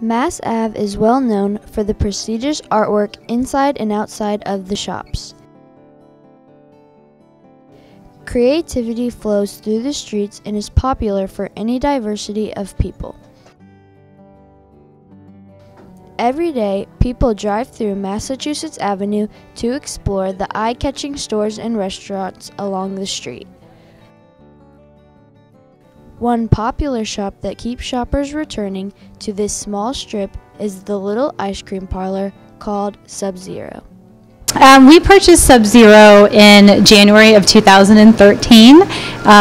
Mass Ave is well known for the prestigious artwork inside and outside of the shops. Creativity flows through the streets and is popular for any diversity of people. Every day, people drive through Massachusetts Avenue to explore the eye-catching stores and restaurants along the street. One popular shop that keeps shoppers returning to this small strip is the little ice cream parlor called Subzero. We purchased Subzero in January of 2013.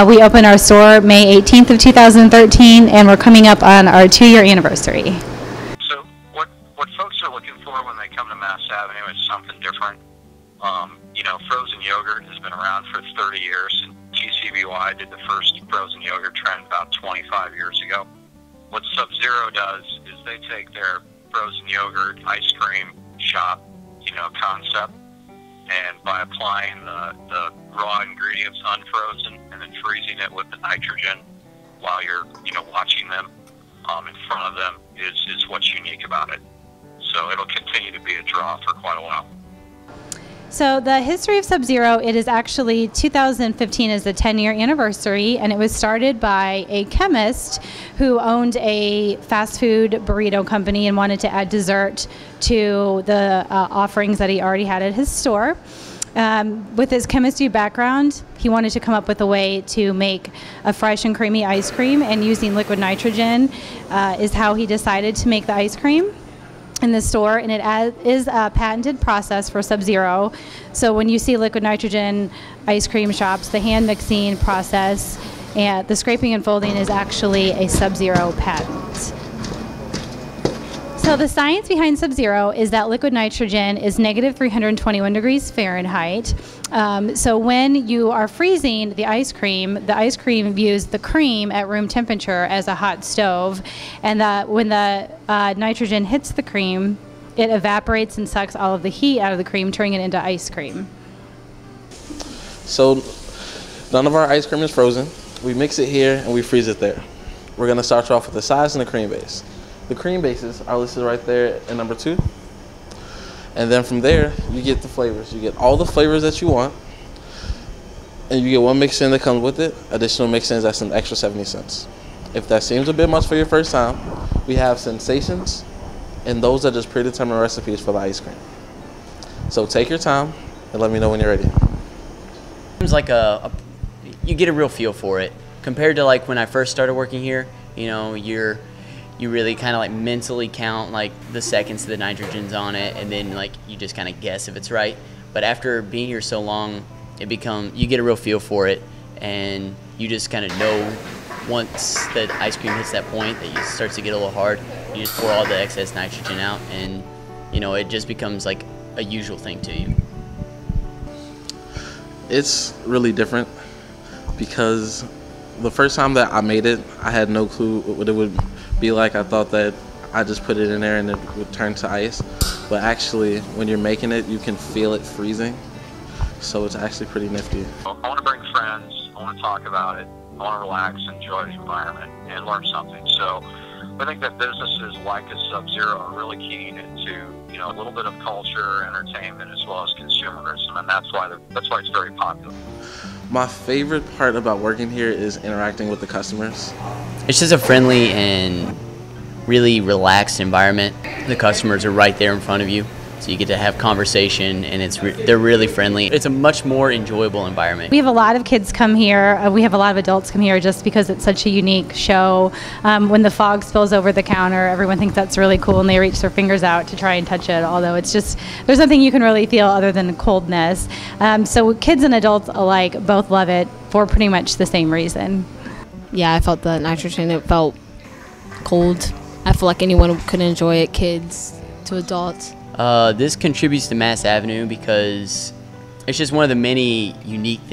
We opened our store May 18th of 2013, and we're coming up on our 2-year anniversary. So what folks are looking for when they come to Mass Avenue is something different. Frozen yogurt has been around for 30 years. GCBY did the first frozen yogurt trend about 25 years ago. What Subzero does is they take their frozen yogurt ice cream shop, concept, and by applying the raw ingredients unfrozen and then freezing it with the nitrogen while you're watching them in front of them is what's unique about it. So it'll continue to be a draw for quite a while. So the history of Subzero, it is actually 2015 is the 10-year anniversary, and it was started by a chemist who owned a fast food burrito company and wanted to add dessert to the offerings that he already had at his store. With his chemistry background, he wanted to come up with a way to make a fresh and creamy ice cream, and using liquid nitrogen is how he decided to make the ice cream in the store, and it is a patented process for Subzero. So when you see liquid nitrogen ice cream shops, the hand mixing process and the scraping and folding is actually a Subzero patent. So the science behind Subzero is that liquid nitrogen is negative 321 degrees Fahrenheit. So when you are freezing the ice cream views the cream at room temperature as a hot stove, and when the nitrogen hits the cream, it evaporates and sucks all of the heat out of the cream, turning it into ice cream. So none of our ice cream is frozen. We mix it here and we freeze it there. We're going to start off with the size and the cream base. The cream bases are listed right there in number 2. And then from there, you get the flavors. You get all the flavors that you want. And you get one mix-in that comes with it. Additional mix-ins, that's an extra 70 cents. If that seems a bit much for your first time, we have sensations, and those are just predetermined recipes for the ice cream. So take your time and let me know when you're ready. It's like you get a real feel for it. Compared to like when I first started working here, you really kind of like mentally count like the seconds the nitrogen's on it, and then like you just kind of guess if it's right. But after being here so long, you get a real feel for it, and you just kind of know once the ice cream hits that point that it starts to get a little hard, you just pour all the excess nitrogen out, and it just becomes like a usual thing to you. It's really different because the first time that I made it, I had no clue what it would be like. I thought that I just put it in there and it would turn to ice, but actually when you're making it, you can feel it freezing, so it's actually pretty nifty. I want to bring friends, I want to talk about it, I want to relax, enjoy the environment, and learn something. So I think that businesses like a Subzero are really keen into a little bit of culture, entertainment, as well as consumerism, and that's why it's very popular. My favorite part about working here is interacting with the customers. It's just a friendly and really relaxed environment. The customers are right there in front of you, so you get to have conversation, and they're really friendly. It's a much more enjoyable environment. We have a lot of kids come here. We have a lot of adults come here just because it's such a unique show. When the fog spills over the counter, everyone thinks that's really cool, and they reach their fingers out to try and touch it, although it's just, there's nothing you can really feel other than coldness. So kids and adults alike both love it for pretty much the same reason. Yeah, I felt the nitrogen. It felt cold. I feel like anyone could enjoy it, kids to adults. This contributes to Mass Avenue because it's just one of the many unique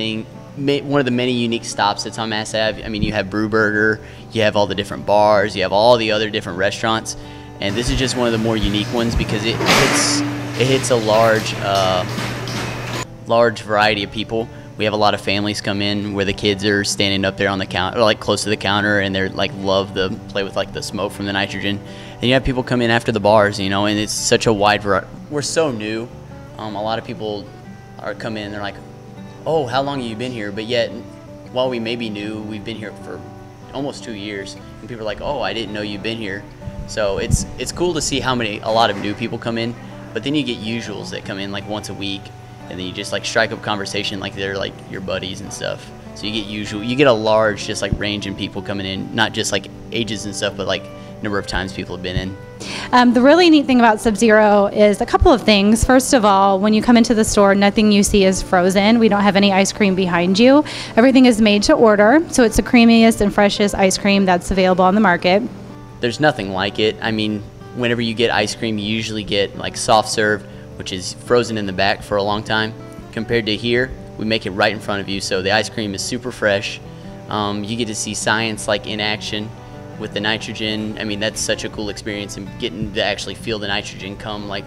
stops that's on Mass Ave. I mean, you have Brew Burger, you have all the different bars, you have all the other different restaurants, and this is just one of the more unique ones because it hits a large variety of people, We have a lot of families come in where the kids are standing up there on the counter, or like close to the counter, and they're like love the play with like the smoke from the nitrogen. And you have people come in after the bars, you know, and it's such a wide variety. We're so new. A lot of people come in and they're like, oh, how long have you been here? But yet, while we may be new, we've been here for almost 2 years. And people are like, oh, I didn't know you've been here. So it's cool to see a lot of new people come in. But then you get usuals that come in like once a week, and then you just like strike up conversation like they're like your buddies and stuff. So you get a large just like range in people coming in, not just like ages and stuff, but like number of times people have been in. The really neat thing about Subzero is a couple of things. First of all, when you come into the store, nothing you see is frozen. We don't have any ice cream behind you. Everything is made to order, so it's the creamiest and freshest ice cream that's available on the market. There's nothing like it. I mean, whenever you get ice cream, you usually get like soft serve, which is frozen in the back for a long time. Compared to here, we make it right in front of you, so the ice cream is super fresh. You get to see science like in action with the nitrogen. I mean, that's such a cool experience, and getting to actually feel the nitrogen come like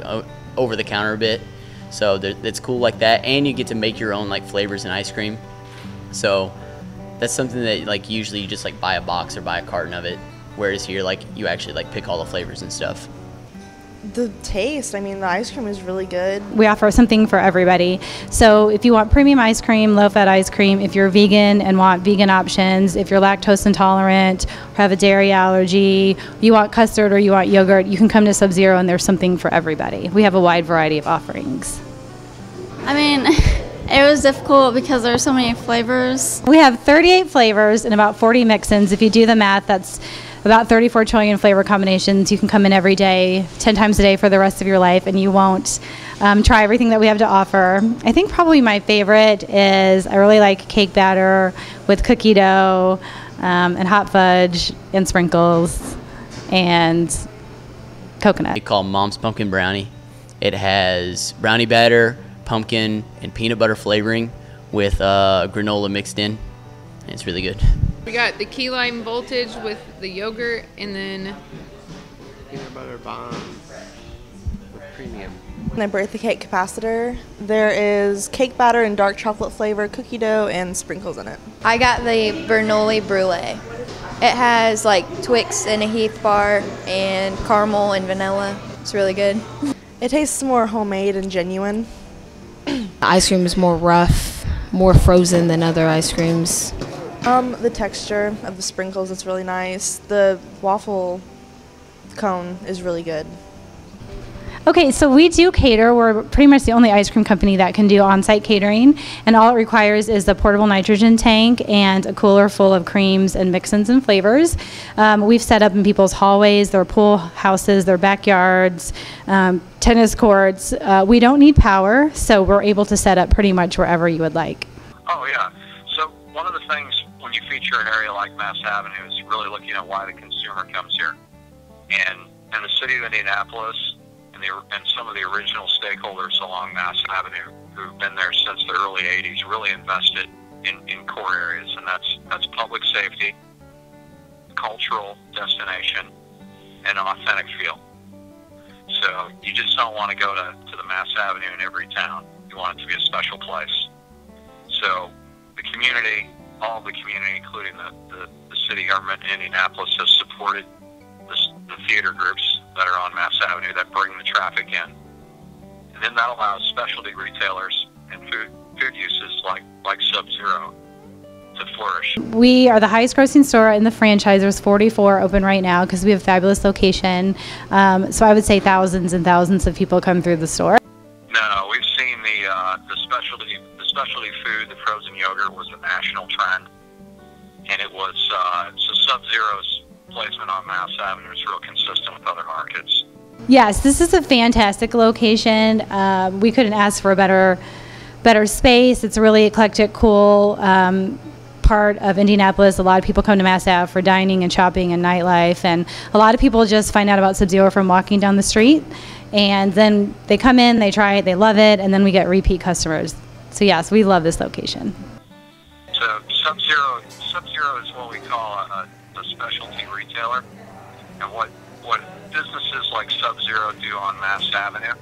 over the counter a bit. So it's cool like that, and you get to make your own like flavors in ice cream. So that's something that like usually you just like buy a box or buy a carton of it, whereas here like you actually like pick all the flavors and stuff. The taste, I mean, the ice cream is really good. We offer something for everybody. So if you want premium ice cream, low-fat ice cream, if you're vegan and want vegan options, if you're lactose intolerant or have a dairy allergy, you want custard or you want yogurt, you can come to Subzero and there's something for everybody. We have a wide variety of offerings. I mean, it was difficult because there are so many flavors. We have 38 flavors and about 40 mix-ins. If you do the math, that's about 34 trillion flavor combinations. You can come in every day, 10 times a day for the rest of your life, and you won't try everything that we have to offer. I think probably my favorite is I really like cake batter with cookie dough and hot fudge and sprinkles and coconut. We call Mom's Pumpkin Brownie. It has brownie batter, pumpkin, and peanut butter flavoring with granola mixed in. And it's really good. We got the key lime voltage with the yogurt, and then peanut butter bomb with premium. And a birthday cake capacitor. There is cake batter and dark chocolate flavor, cookie dough, and sprinkles in it. I got the Bernoulli Brulee. It has like Twix and a Heath bar and caramel and vanilla. It's really good. It tastes more homemade and genuine. The ice cream is more rough, more frozen than other ice creams. The texture of the sprinkles is really nice. The waffle cone is really good. Okay, so we do cater. We're pretty much the only ice cream company that can do on-site catering, and all it requires is a portable nitrogen tank and a cooler full of creams and mix-ins and flavors. We've set up in people's hallways, their pool houses, their backyards, tennis courts. We don't need power, so we're able to set up pretty much wherever you would like. Oh, yeah. So one of the things when you feature an area like Mass Avenue is really looking at why the consumer comes here. And in the city of Indianapolis, and some of the original stakeholders along Mass Avenue who've been there since the early 80s really invested in core areas, and that's public safety, cultural destination, and an authentic feel. So you just don't want to go to the Mass Avenue in every town. You want it to be a special place. So the community, all of the community, including the city government in Indianapolis, has supported the theater groups that are on Mass Avenue that bring the traffic in. And then that allows specialty retailers and food uses like Subzero to flourish. We are the highest grossing store in the franchise. There's 44 open right now because we have a fabulous location. So I would say thousands and thousands of people come through the store. No, we've seen the specialty food, the frozen yogurt was a national trend, and it was so Subzero's placement on Mass Avenue is real consistent with other markets. Yes, this is a fantastic location. We couldn't ask for a better space. It's a really eclectic, cool part of Indianapolis. A lot of people come to Mass Ave for dining and shopping and nightlife, and a lot of people just find out about Subzero from walking down the street, and then they come in, they try it, they love it, and then we get repeat customers. So yes, we love this location. So Subzero is what we call a specialty retailer, and what businesses like Subzero do on Mass Avenue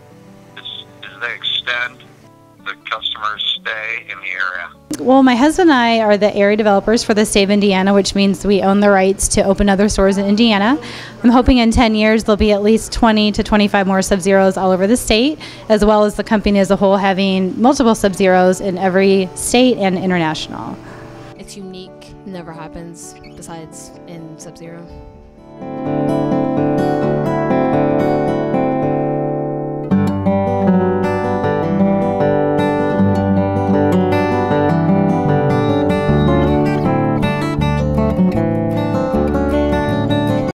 is they extend the customers stay in the area? Well, my husband and I are the area developers for the state of Indiana, which means we own the rights to open other stores in Indiana. I'm hoping in 10 years there'll be at least 20 to 25 more Subzeros all over the state, as well as the company as a whole having multiple Subzeros in every state and international. It's unique, never happens besides in Subzero.